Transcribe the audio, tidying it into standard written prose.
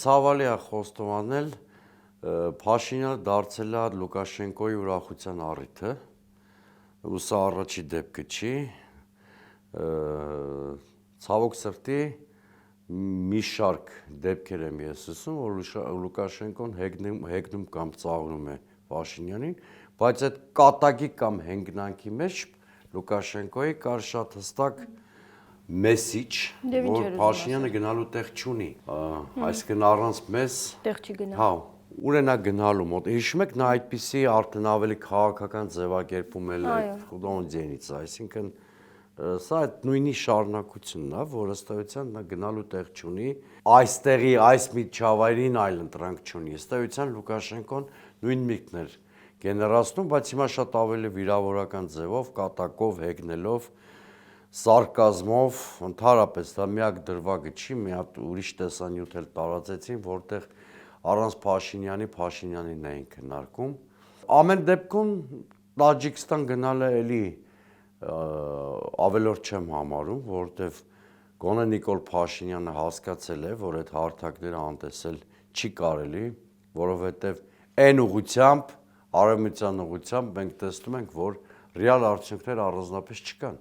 ցավալի է խոստովանել, Փաշինյանը դարձել է Լուկաշենկոյի ուրախության առիթը, ու սա առաջի դեպքը չի, ցավոք սրտի մի շարք դեպքեր եմ ես ասում, որ Լուկաշենկոն հեգնում կամ ծաղրում է Փաշինյանին, բայց այդ կատակի կամ հեգնանքի մեջ Լուկաշենկոյի կար շատ հստակ մեսիջ, որ Փաշինյանը գնալու տեղ չունի, այսինքն առանց մեզ տեղ չի գնա։ Հա, ուր է նա գնալու մոտ։ Հիշում եք նա այդպիսի արդեն ավելի քաղաքական ձևակերպում էլ է Խուդոնձյանից, այսինքն սա այդ նույնի շարունակությունն է, որ ըստ էության նա գնալու տեղ չունի, այստեղի այս միջավայրին այլ ընտրանք չունի։ Ըստ էության Լուկաշենկոն նույն միտքն էր գեներացնում, բայց հիմա շատ ավելի վիրավորական ձևով, կատակով, հեգնելով, սարկազմով, ընդհանրապես դա միակ դրվագը չի, մի հատ ուրիշ տեսանյութ էլ տարածեցին, որտեղ առանց Փաշինյանին էին քննարկում։ Ամեն դեպքում Տաջիկստան գնալը էլի ավելորդ չեմ համարում, որովհետև գոնե Նիկոլ Փաշինյանը հասկացել է, որ այդ հարթակները անտեսել չի կարելի, որովհետև այն ուղղությամբ, արևմտյան ուղղությամբ մենք տեսնում ենք, որ ռեալ արդյունքներ առանձնապես չկան։